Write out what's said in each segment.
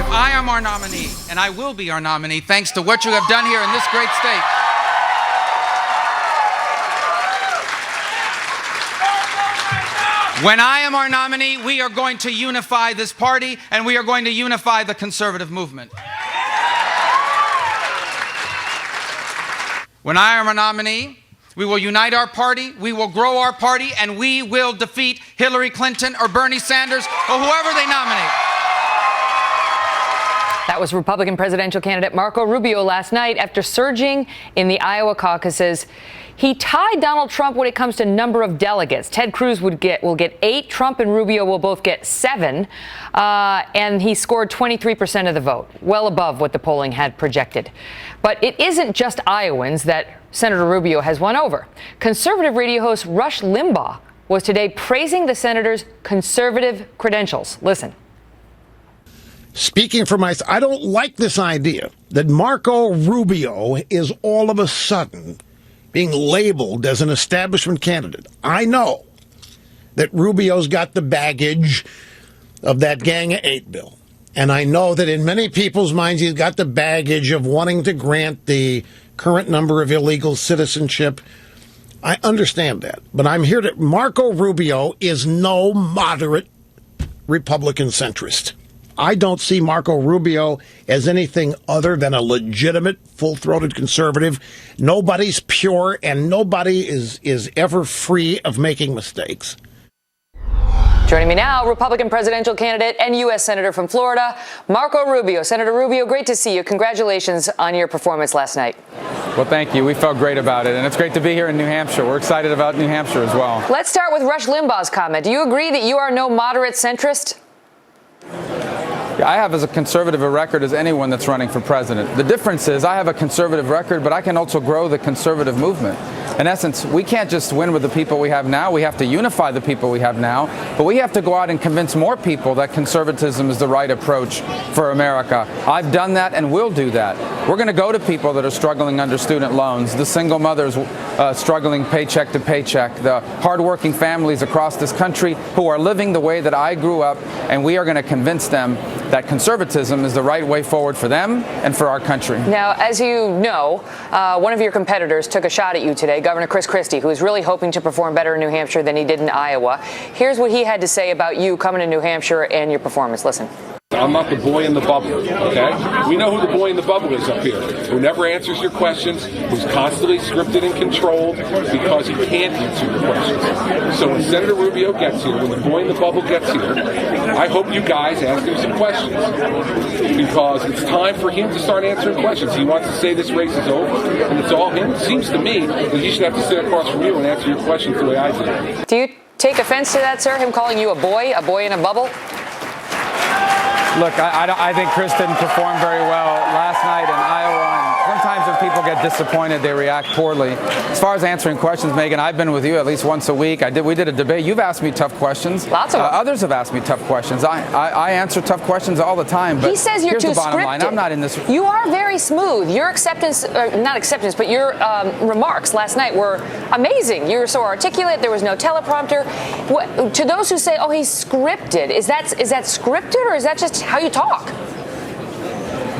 I am our nominee, and I will be our nominee, thanks to what you have done here in this great state. When I am our nominee, we are going to unify this party, and we are going to unify the conservative movement. When I am our nominee, we will unite our party, we will grow our party, and we will defeat Hillary Clinton or Bernie Sanders or whoever they nominate. That was Republican presidential candidate Marco Rubio last night after surging in the Iowa caucuses. He tied Donald Trump when it comes to number of delegates. Ted Cruz will get 8. Trump and Rubio will both get 7. And he scored 23% of the vote, well above what the polling had projected. But it isn't just Iowans that Senator Rubio has won over. Conservative radio host Rush Limbaugh was today praising the senator's conservative credentials. Listen. Speaking for myself, I don't like this idea that Marco Rubio is all of a sudden being labeled as an establishment candidate. I know that Rubio's got the baggage of that Gang of 8 bill. And I know that in many people's minds, he's got the baggage of wanting to grant the current number of illegal citizenship. I understand that. But I'm here to... Marco Rubio is no moderate Republican centrist. I don't see Marco Rubio as anything other than a legitimate, full-throated conservative. Nobody's pure, and nobody is ever free of making mistakes. Joining me now, Republican presidential candidate and U.S. Senator from Florida, Marco Rubio. Senator Rubio, great to see you. Congratulations on your performance last night. Well, thank you. We felt great about it, and it's great to be here in New Hampshire. We're excited about New Hampshire as well. Let's start with Rush Limbaugh's comment. Do you agree that you are no moderate centrist? I have as a conservative a record as anyone that's running for president. The difference is I have a conservative record, but I can also grow the conservative movement. In essence, we can't just win with the people we have now. We have to unify the people we have now. But we have to go out and convince more people that conservatism is the right approach for America. I've done that and will do that. We're going to go to people that are struggling under student loans, the single mothers struggling paycheck to paycheck, the hardworking families across this country who are living the way that I grew up, and we are going to convince them that conservatism is the right way forward for them and for our country. Now, as you know, one of your competitors took a shot at you today, Governor Chris Christie, who is really hoping to perform better in New Hampshire than he did in Iowa. Here's what he had to say about you coming to New Hampshire and your performance. Listen. I'm not the boy in the bubble, okay? We know who the boy in the bubble is up here, who never answers your questions, who's constantly scripted and controlled because he can't answer your questions. So when Senator Rubio gets here, when the boy in the bubble gets here, I hope you guys ask him some questions because it's time for him to start answering questions. He wants to say this race is over and it's all him. It seems to me that he should have to sit across from you and answer your questions the way I did. Do you take offense to that, sir, him calling you a boy in a bubble? Look, I think Chris didn't perform very well last night in Iowa. And sometimes when people get disappointed, they react poorly. As far as answering questions, Megyn, I've been with you at least once a week. We did a debate. You've asked me tough questions. Lots of them. Others have asked me tough questions. I answer tough questions all the time. But he says you're too here's the bottom scripted. line. I'm not in this. You are very smooth. Your but your remarks last night were amazing. You were so articulate. There was no teleprompter. To those who say, "Oh, he's scripted," is that scripted or is that just how you talk?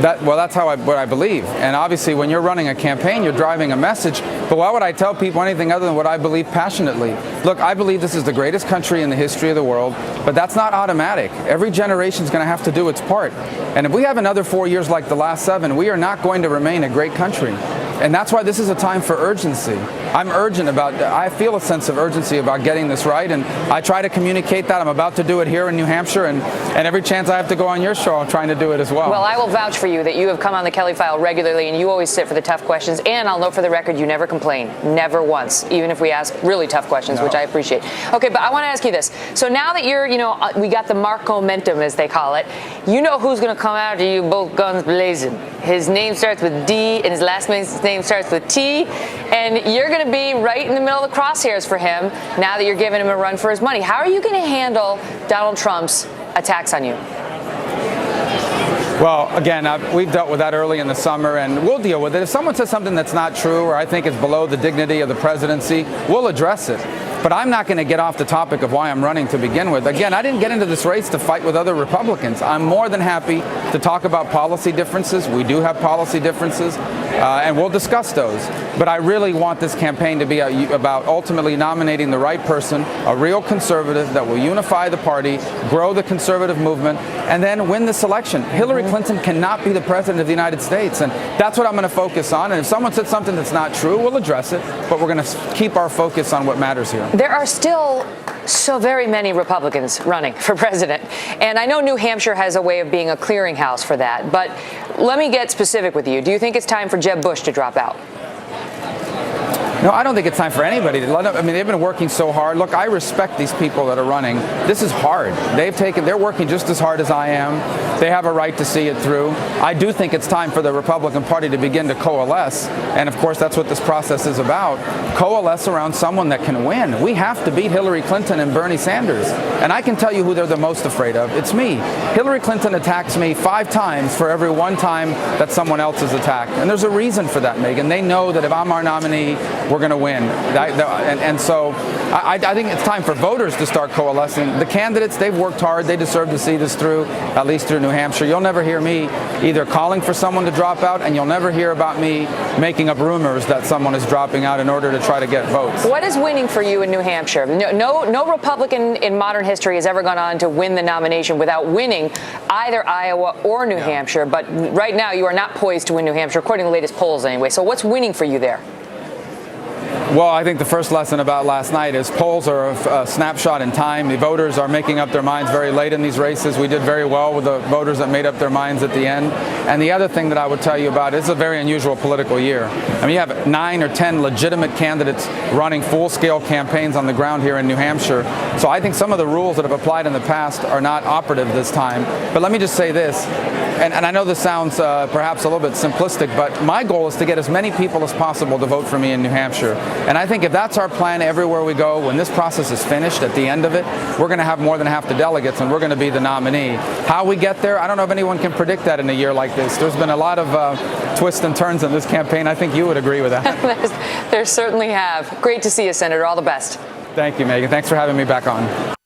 That's what I believe. And obviously, when you're running a campaign, you're driving a message. But why would I tell people anything other than what I believe passionately? Look, I believe this is the greatest country in the history of the world, but that's not automatic. Every generation is going to have to do its part. And if we have another 4 years like the last 7, we are not going to remain a great country. And that's why this is a time for urgency. I feel a sense of urgency about getting this right, and I try to communicate that. I'm about to do it here in New Hampshire, and every chance I have to go on your show, I'm trying to do it as well. Well, I will vouch for you that you have come on the Kelly File regularly, and you always sit for the tough questions, and I'll note for the record, you never complain. Never once, even if we ask really tough questions, which I appreciate. Okay, but I want to ask you this. So now that we got the Marco momentum, as they call it, you know who's going to come after you both guns blazing. His name starts with D, and his last name starts with T, and you're going to be right in the middle of the crosshairs for him now that you're giving him a run for his money. How are you going to handle Donald Trump's attacks on you? Well, again, we've dealt with that early in the summer, and we'll deal with it. If someone says something that's not true or I think is below the dignity of the presidency, we'll address it. But I'm not going to get off the topic of why I'm running to begin with. Again, I didn't get into this race to fight with other Republicans. I'm more than happy to talk about policy differences. We do have policy differences, and we'll discuss those. But I really want this campaign to be about ultimately nominating the right person, a real conservative that will unify the party, grow the conservative movement, and then win this election. Hillary Clinton cannot be the president of the United States, and that's what I'm going to focus on. And if someone said something that's not true, we'll address it, but we're going to keep our focus on what matters here. There are still so very many Republicans running for president. And I know New Hampshire has a way of being a clearinghouse for that. But let me get specific with you. Do you think it's time for Jeb Bush to drop out? No, I don't think it's time for anybody to let them. I mean, they've been working so hard. Look, I respect these people that are running. This is hard. They're working just as hard as I am. They have a right to see it through. I do think it's time for the Republican Party to begin to coalesce. And of course, that's what this process is about. Coalesce around someone that can win. We have to beat Hillary Clinton and Bernie Sanders. And I can tell you who they're the most afraid of. It's me. Hillary Clinton attacks me 5 times for every 1 time that someone else is attacked. And there's a reason for that, Megyn. They know that if I'm our nominee, we're going to win. And so I think it's time for voters to start coalescing. The candidates, they've worked hard. They deserve to see this through, at least through New Hampshire. You'll never hear me either calling for someone to drop out, and you'll never hear about me making up rumors that someone is dropping out in order to try to get votes. What is winning for you in New Hampshire? No Republican in modern history has ever gone on to win the nomination without winning either Iowa or New Hampshire. But right now, you are not poised to win New Hampshire, according to the latest polls anyway. So what's winning for you there? Well, I think the first lesson about last night is polls are a snapshot in time. The voters are making up their minds very late in these races. We did very well with the voters that made up their minds at the end. And the other thing that I would tell you about is a very unusual political year. I mean, you have 9 or 10 legitimate candidates running full-scale campaigns on the ground here in New Hampshire. So I think some of the rules that have applied in the past are not operative this time. But let me just say this, and I know this sounds perhaps a little bit simplistic, but my goal is to get as many people as possible to vote for me in New Hampshire. And I think if that's our plan everywhere we go, when this process is finished at the end of it, we're going to have more than half the delegates and we're going to be the nominee. How we get there, I don't know if anyone can predict that in a year like this. There's been a lot of twists and turns in this campaign. I think you would agree with that. There certainly have. Great to see you, Senator. All the best. Thank you, Megyn. Thanks for having me back on.